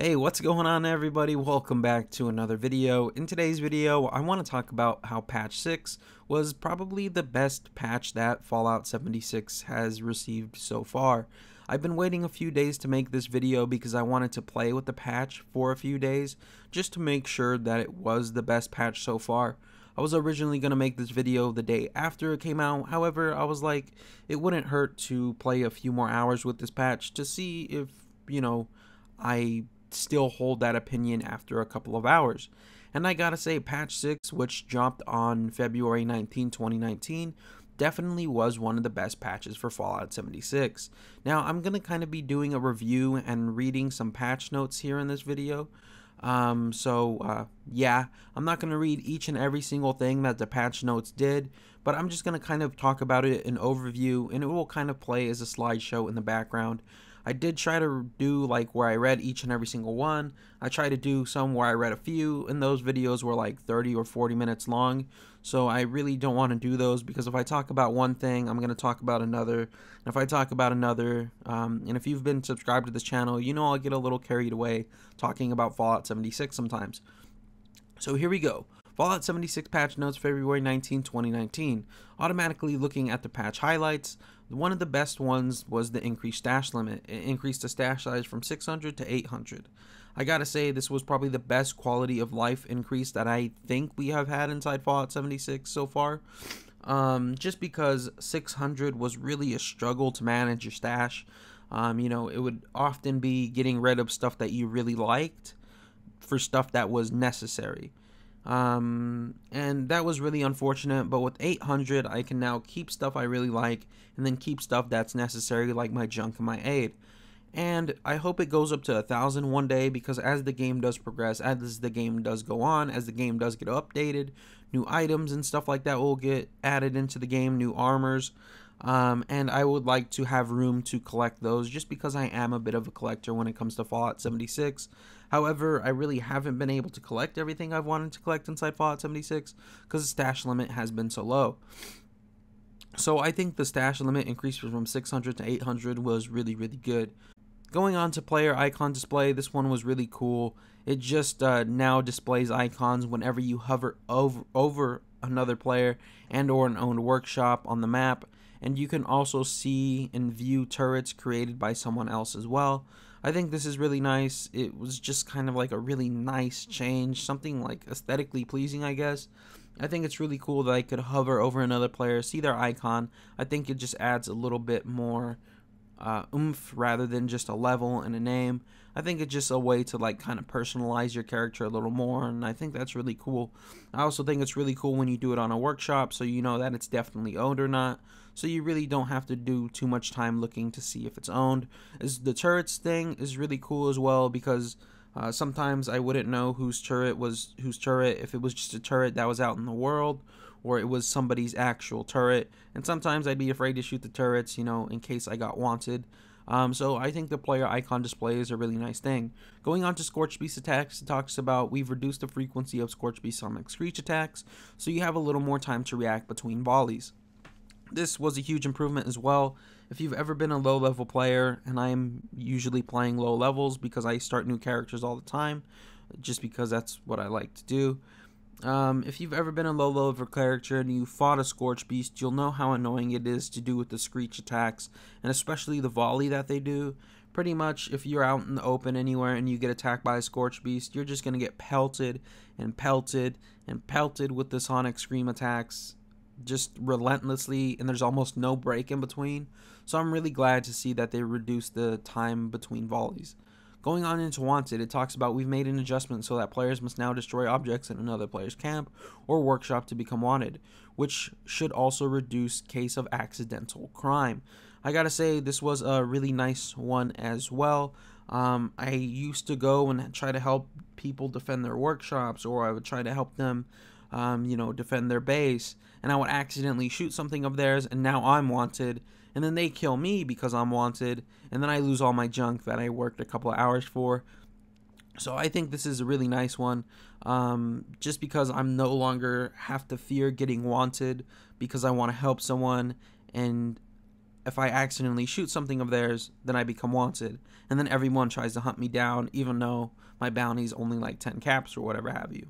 Hey, what's going on everybody? Welcome back to another video. In today's video, I want to talk about how patch 6 was probably the best patch that Fallout 76 has received so far. I've been waiting a few days to make this video because I wanted to play with the patch for a few days just to make sure that it was the best patch so far. I was originally going to make this video the day after it came out, however, I was like, it wouldn't hurt to play a few more hours with this patch to see if, I still hold that opinion after a couple of hours. And I gotta say, patch 6, which dropped on February 19, 2019, definitely was one of the best patches for Fallout 76. Now, I'm gonna kind of be doing a review and reading some patch notes here in this video. Yeah, I'm not going to read each and every single thing that the patch notes did, but I'm just going to kind of talk about it in overview, and it will kind of play as a slideshow in the background. I did try to do like where I read each and every single one. I tried to do some where I read a few, and those videos were like 30 or 40 minutes long, so I really don't want to do those because if I talk about one thing, I'm going to talk about another, and if I talk about another, and if you've been subscribed to this channel, you know I'll get a little carried away talking about Fallout 76 sometimes. So here we go. Fallout 76 patch notes February 19, 2019. Automatically looking at the patch highlights, one of the best ones was the increased stash limit. It increased the stash size from 600 to 800. I gotta say, this was probably the best quality of life increase that I think we have had inside Fallout 76 so far. Just because 600 was really a struggle to manage your stash. It would often be getting rid of stuff that you really liked for stuff that was necessary. And that was really unfortunate, but with 800 I can now keep stuff I really like and then keep stuff that's necessary like my junk and my aid. And I hope it goes up to 1,000 one day because as the game does progress, as the game does go on, as the game does get updated, new items and stuff like that will get added into the game, new armors. And I would like to have room to collect those just because I am a bit of a collector when it comes to Fallout 76. However, I really haven't been able to collect everything I've wanted to collect inside Fallout 76 because the stash limit has been so low. So I think the stash limit increase from 600 to 800 was really good. Going on to player icon display, this one was really cool. It just now displays icons whenever you hover over another player and or an owned workshop on the map, and you can also see and view turrets created by someone else as well. I think this is really nice. It was just kind of like a really nice change, something like aesthetically pleasing, I guess. I think it's really cool that I could hover over another player, see their icon. I think it just adds a little bit more oomph rather than just a level and a name. I think it's just a way to like kind of personalize your character a little more, and I think that's really cool. I also think it's really cool when you do it on a workshop so you know that it's definitely owned or not, so you really don't have to do too much time looking to see if it's owned. The turrets thing is really cool as well because sometimes I wouldn't know whose turret was whose turret if it was just a turret that was out in the world or it was somebody's actual turret, and sometimes I'd be afraid to shoot the turrets, in case I got wanted. So I think the player icon display is a really nice thing. Going on to Scorch Beast attacks, it talks about we've reduced the frequency of Scorch Beast sonic screech attacks, so you have a little more time to react between volleys. This was a huge improvement as well. If you've ever been a low level player, and I'm usually playing low levels because I start new characters all the time, just because that's what I like to do. If you've ever been a low level character and you fought a Scorch Beast, you'll know how annoying it is to do with the screech attacks, and especially the volley that they do. Pretty much, if you're out in the open anywhere and you get attacked by a Scorch Beast, you're just going to get pelted and pelted and pelted with the sonic scream attacks just relentlessly, and there's almost no break in between. So I'm really glad to see that they reduced the time between volleys. Going on into Wanted, it talks about we've made an adjustment so that players must now destroy objects in another player's camp or workshop to become wanted, which should also reduce case of accidental crime. I gotta say, this was a really nice one as well. I used to go and try to help people defend their workshops, or I would try to help them defend their base, and I would accidentally shoot something of theirs, and now I'm wanted, and then they kill me because I'm wanted, and then I lose all my junk that I worked a couple of hours for. So I think this is a really nice one, just because I'm no longer have to fear getting wanted because I want to help someone, and if I accidentally shoot something of theirs, then I become wanted, and then everyone tries to hunt me down, even though my bounty's only like 10 caps or whatever have you.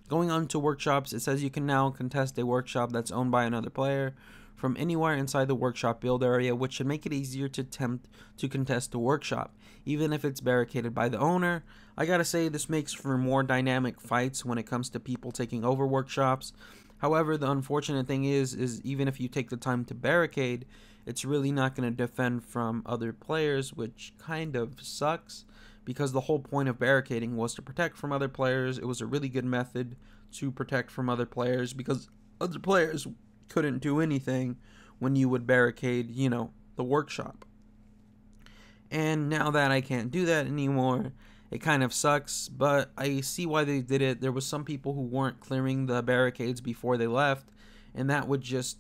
Going on to workshops, it says you can now contest a workshop that's owned by another player from anywhere inside the workshop build area, which should make it easier to attempt to contest the workshop, even if it's barricaded by the owner. I gotta say, this makes for more dynamic fights when it comes to people taking over workshops. However, the unfortunate thing is even if you take the time to barricade, it's really not going to defend from other players, which kind of sucks, because the whole point of barricading was to protect from other players. It was a really good method to protect from other players, because other players couldn't do anything when you would barricade, the workshop. And now that I can't do that anymore, it kind of sucks, but I see why they did it. There was some people who weren't clearing the barricades before they left, and that would just,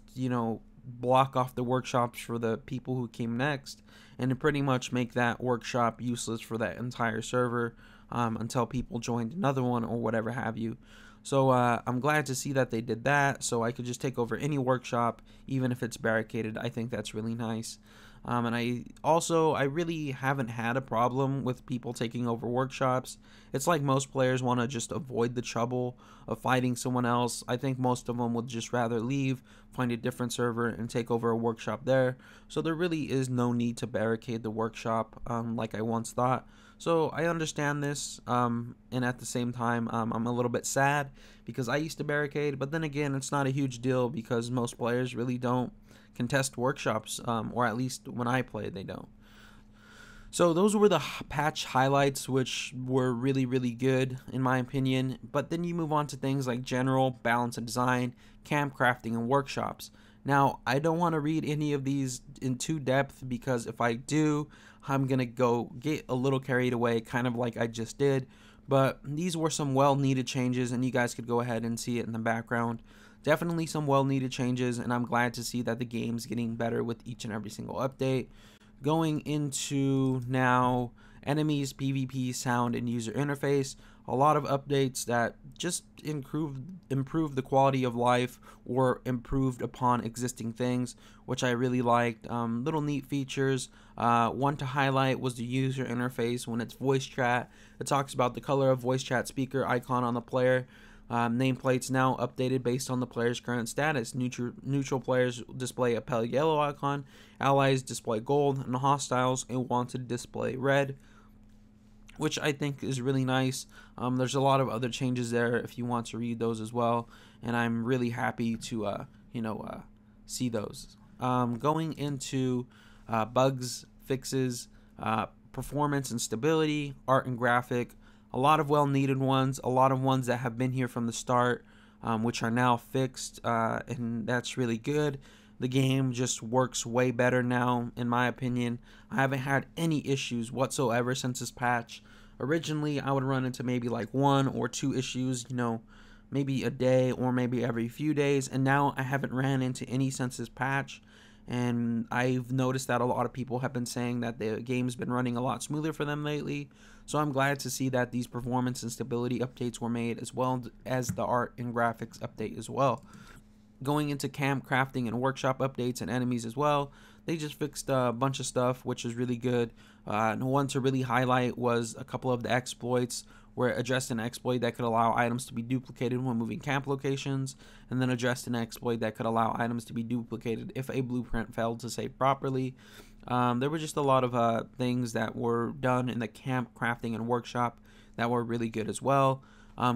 block off the workshops for the people who came next, and to pretty much make that workshop useless for that entire server until people joined another one or whatever have you. So I'm glad to see that they did that, so I could just take over any workshop, even if it's barricaded. I think that's really nice. And I really haven't had a problem with people taking over workshops. It's like most players want to just avoid the trouble of fighting someone else. I think most of them would just rather leave, find a different server, and take over a workshop there. So there really is no need to barricade the workshop like I once thought. So I understand this, and at the same time, I'm a little bit sad because I used to barricade, but then again, it's not a huge deal because most players really don't contest workshops, or at least when I play, they don't. So those were the patch highlights, which were really, really good in my opinion. But then you move on to things like general, balance and design, camp crafting, and workshops. Now, I don't want to read any of these in too depth because if I do, I'm going to go get a little carried away, kind of like I just did. But these were some well-needed changes, and you guys could go ahead and see it in the background. Definitely some well-needed changes, and I'm glad to see that the game's getting better with each and every single update. Going into now enemies, PvP, sound, and user interface. A lot of updates that just improve the quality of life or improved upon existing things, which I really liked. Little neat features. One to highlight was the user interface when it's voice chat. It talks about the color of voice chat speaker icon on the player. Nameplates now updated based on the player's current status. Neutral players display a pale yellow icon, allies display gold, and hostiles a wanted display red, which I think is really nice. There's a lot of other changes there if you want to read those as well, and I'm really happy to see those. Going into bugs, fixes, performance and stability, art and graphic. A lot of well-needed ones, a lot of ones that have been here from the start, which are now fixed, and that's really good. The game just works way better now, in my opinion. I haven't had any issues whatsoever since this patch. Originally, I would run into maybe like 1 or 2 issues, maybe a day or maybe every few days, and now I haven't ran into any since this patch. And I've noticed that a lot of people have been saying that the game's been running a lot smoother for them lately. So I'm glad to see that these performance and stability updates were made, as well as the art and graphics update as well. Going into camp crafting and workshop updates and enemies as well, they just fixed a bunch of stuff, which is really good. One to really highlight was a couple of the exploits, where it addressed an exploit that could allow items to be duplicated when moving camp locations, and then addressed an exploit that could allow items to be duplicated if a blueprint failed to save properly. There were just a lot of things that were done in the camp crafting and workshop that were really good as well.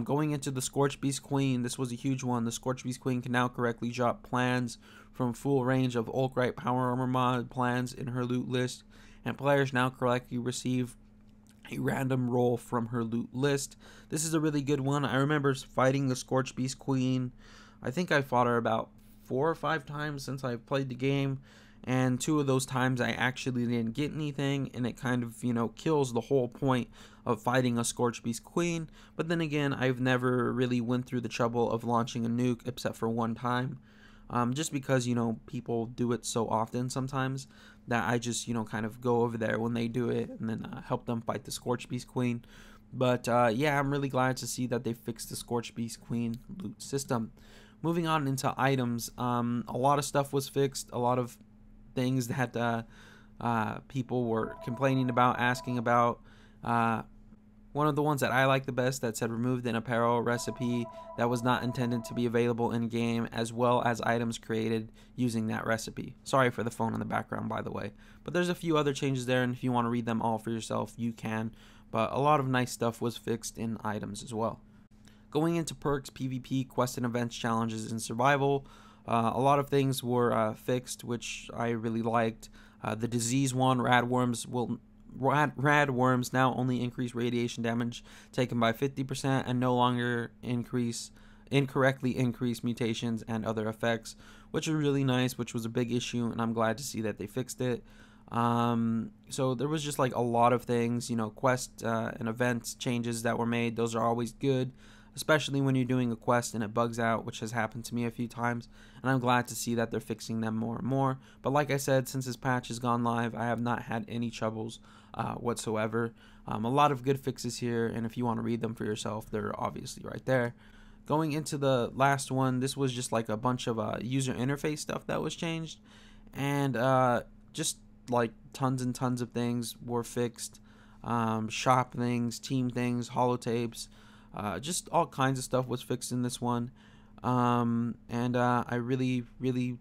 Going into the Scorch Beast Queen, this was a huge one. The Scorch Beast Queen can now correctly drop plans from full range of Ulkrite Power Armor mod plans in her loot list, and players now correctly receive a random roll from her loot list. This is a really good one. I remember fighting the Scorch Beast Queen. I think I fought her about 4 or 5 times since I've played the game, and 2 of those times I actually didn't get anything, and it kind of, kills the whole point of fighting a Scorch Beast Queen. But then again, I've never really went through the trouble of launching a nuke except for one time. Just because, people do it so often sometimes that I just, kind of go over there when they do it and then help them fight the Scorch Beast Queen. But yeah, I'm really glad to see that they fixed the Scorch Beast Queen loot system. Moving on into items, a lot of stuff was fixed, a lot of things that people were complaining about, asking about. One of the ones that I like the best that said removed an apparel recipe that was not intended to be available in game, as well as items created using that recipe. Sorry for the phone in the background, by the way. But there's a few other changes there, and if you want to read them all for yourself, you can. But a lot of nice stuff was fixed in items as well. Going into perks, PvP, quest and events, challenges, and survival, a lot of things were fixed, which I really liked. The disease one, radworms now only increase radiation damage taken by 50% and no longer incorrectly increase mutations and other effects, which is really nice, which was a big issue, and I'm glad to see that they fixed it. So there was just like a lot of things, you know, quest and events changes that were made. Those are always good, especially when you're doing a quest and it bugs out, which has happened to me a few times, and I'm glad to see that they're fixing them more and more. But like I said, since this patch has gone live, I have not had any troubles whatsoever. A lot of good fixes here, and if you want to read them for yourself, they're obviously right there. Going into the last one, this was just like a bunch of user interface stuff that was changed, and just like tons and tons of things were fixed. Shop things, team things, holotapes, just all kinds of stuff was fixed in this one. I really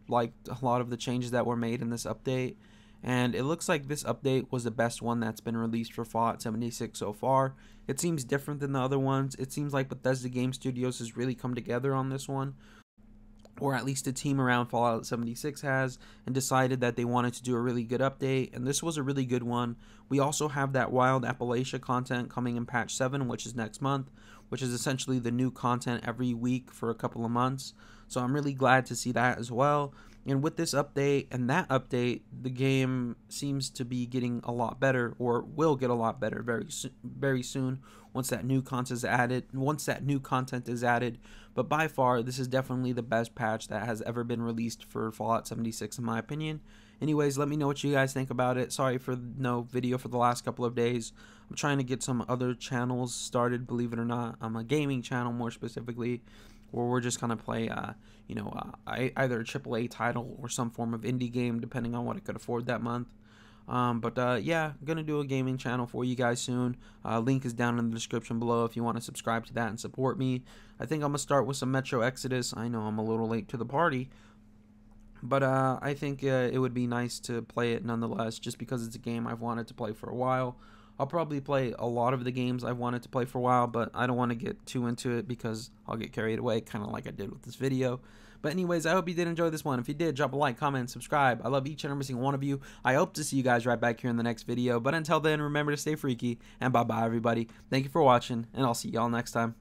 liked a lot of the changes that were made in this update, and it looks like this update was the best one that's been released for Fallout 76 so far. It seems different than the other ones. It seems like Bethesda Game Studios has really come together on this one, or at least a team around Fallout 76 has, and decided that they wanted to do a really good update, and this was a really good one. We also have that Wild Appalachia content coming in patch 7, which is next month, which is essentially the new content every week for a couple of months. So I'm really glad to see that as well. And with this update and that update, the game seems to be getting a lot better, or will get a lot better very soon once that new content is added. But by far, this is definitely the best patch that has ever been released for Fallout 76 in my opinion. Anyways, let me know what you guys think about it. Sorry for no video for the last couple of days. I'm trying to get some other channels started, believe it or not. A gaming channel more specifically, where we're just gonna play either a AAA title or some form of indie game, depending on what I could afford that month. Yeah, I'm gonna do a gaming channel for you guys soon. Link is down in the description below if you want to subscribe to that and support me. I think I'm gonna start with some Metro Exodus. I know I'm a little late to the party, but I think it would be nice to play it nonetheless, just because it's a game I've wanted to play for a while. I'll probably play a lot of the games I've wanted to play for a while, but I don't want to get too into it because I'll get carried away, kind of like I did with this video. But anyways, I hope you did enjoy this one. If you did, drop a like, comment, subscribe. I love each and every single one of you. I hope to see you guys right back here in the next video. But until then, remember to stay freaky, and bye-bye, everybody. Thank you for watching, and I'll see y'all next time.